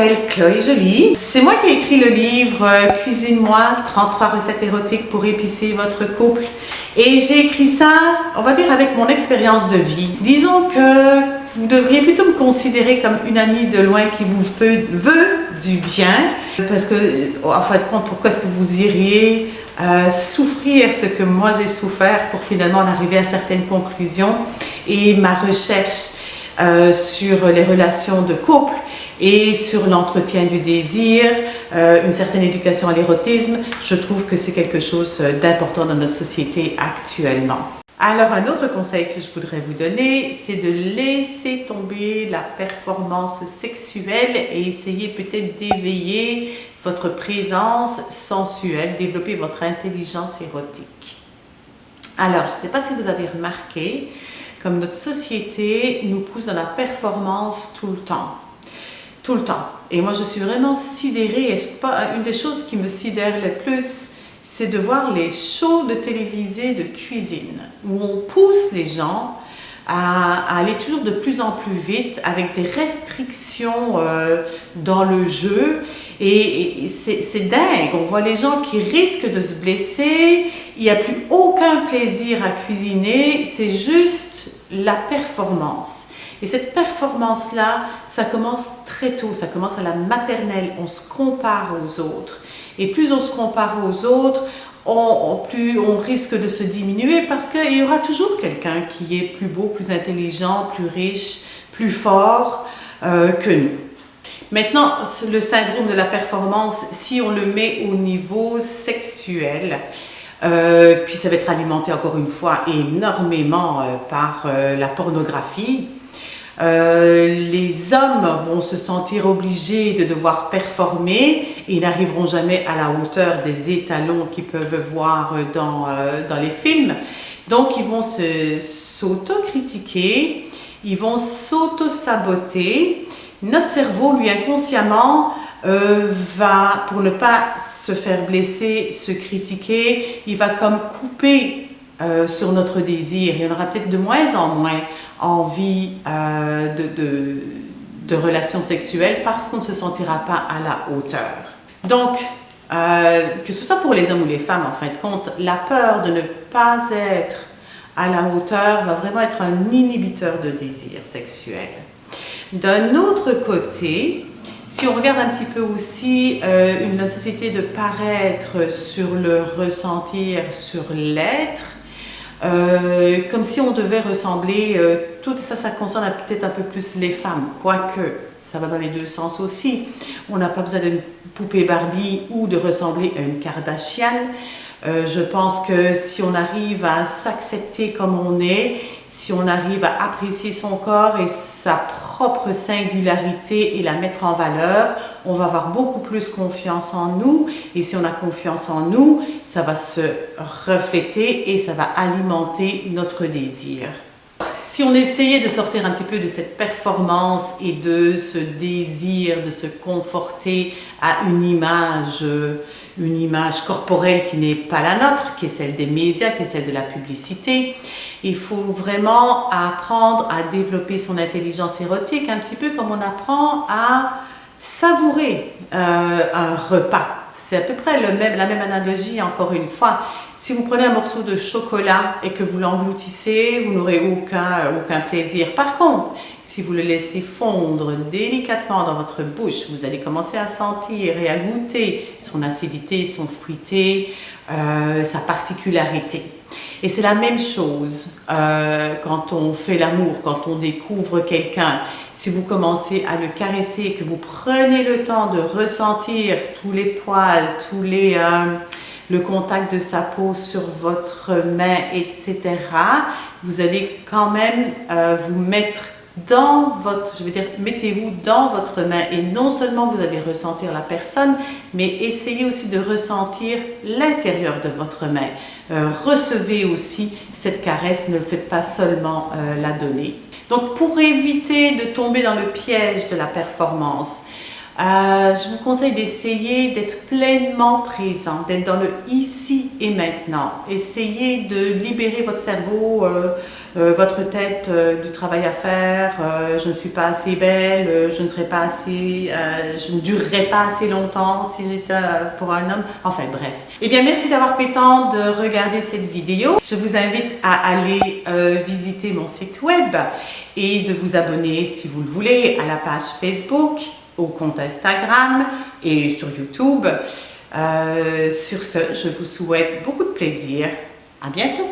m'appelle Chloé Joly. C'est moi qui ai écrit le livre Cuisine-moi, 33 recettes érotiques pour épicer votre couple. Et j'ai écrit ça, on va dire, avec mon expérience de vie. Disons que vous devriez plutôt me considérer comme une amie de loin qui vous veut du bien. Parce que, en fin de compte, pourquoi est-ce que vous iriez souffrir ce que moi j'ai souffert pour finalement en arriver à certaines conclusions. Et ma recherche sur les relations de couple et sur l'entretien du désir, une certaine éducation à l'érotisme, je trouve que c'est quelque chose d'important dans notre société actuellement. Alors, un autre conseil que je voudrais vous donner, c'est de laisser tomber la performance sexuelle et essayer peut-être d'éveiller votre présence sensuelle, développer votre intelligence érotique. Alors, je ne sais pas si vous avez remarqué, comme notre société nous pousse dans la performance tout le temps. Tout le temps. Et moi, je suis vraiment sidérée. Et une des choses qui me sidère le plus, c'est de voir les shows de télévisée de cuisine, où on pousse les gens à aller toujours de plus en plus vite, avec des restrictions dans le jeu. Et c'est dingue. On voit les gens qui risquent de se blesser. Il n'y a plus aucun plaisir à cuisiner. C'est juste la performance. Et cette performance-là, ça commence très tôt. Ça commence à la maternelle. On se compare aux autres. Et plus on se compare aux autres, plus on risque de se diminuer parce qu'il y aura toujours quelqu'un qui est plus beau, plus intelligent, plus riche, plus fort que nous. Maintenant, le syndrome de la performance, si on le met au niveau sexuel, puis ça va être alimenté encore une fois énormément par la pornographie, les hommes vont se sentir obligés de devoir performer et n'arriveront jamais à la hauteur des étalons qu'ils peuvent voir dans les films. Donc ils vont s'auto-critiquer, ils vont s'auto-saboter. Notre cerveau, lui, inconsciemment, va, pour ne pas se faire blesser, se critiquer, il va comme couper sur notre désir. Il y en aura peut-être de moins en moins envie de relations sexuelles parce qu'on ne se sentira pas à la hauteur. Donc, que ce soit pour les hommes ou les femmes, en fin de compte, la peur de ne pas être à la hauteur va vraiment être un inhibiteur de désir sexuel. D'un autre côté, si on regarde un petit peu aussi notre société de paraître sur le ressentir, sur l'être, comme si on devait ressembler, tout ça, ça concerne peut-être un peu plus les femmes, quoique ça va dans les deux sens aussi. On n'a pas besoin d'une poupée Barbie ou de ressembler à une Kardashian. Je pense que si on arrive à s'accepter comme on est, si on arrive à apprécier son corps et sa propre singularité et la mettre en valeur, on va avoir beaucoup plus confiance en nous. Et si on a confiance en nous, ça va se refléter et ça va alimenter notre désir. Si on essayait de sortir un petit peu de cette performance et de ce désir de se conforter à une image corporelle qui n'est pas la nôtre, qui est celle des médias, qui est celle de la publicité, il faut vraiment apprendre à développer son intelligence érotique, un petit peu comme on apprend à savourer un repas. C'est à peu près la même analogie, encore une fois. Si vous prenez un morceau de chocolat et que vous l'engloutissez, vous n'aurez aucun plaisir. Par contre, si vous le laissez fondre délicatement dans votre bouche, vous allez commencer à sentir et à goûter son acidité, son fruité, sa particularité. Et c'est la même chose quand on fait l'amour, quand on découvre quelqu'un. Si vous commencez à le caresser, que vous prenez le temps de ressentir tous les poils, le contact de sa peau sur votre main, etc., vous allez quand même vous mettre dans votre, mettez-vous dans votre main et non seulement vous allez ressentir la personne, mais essayez aussi de ressentir l'intérieur de votre main. Recevez aussi cette caresse, ne le faites pas seulement la donner. Donc pour éviter de tomber dans le piège de la performance, Je vous conseille d'essayer d'être pleinement présent, d'être dans le ici et maintenant. Essayez de libérer votre cerveau, votre tête du travail à faire. Je ne suis pas assez belle, je ne serai pas assez, je ne durerai pas assez longtemps si j'étais pour un homme. Enfin bref. Eh bien, merci d'avoir pris le temps de regarder cette vidéo. Je vous invite à aller visiter mon site web et de vous abonner si vous le voulez à la page Facebook, au compte Instagram et sur YouTube. Sur ce, je vous souhaite beaucoup de plaisir. À bientôt!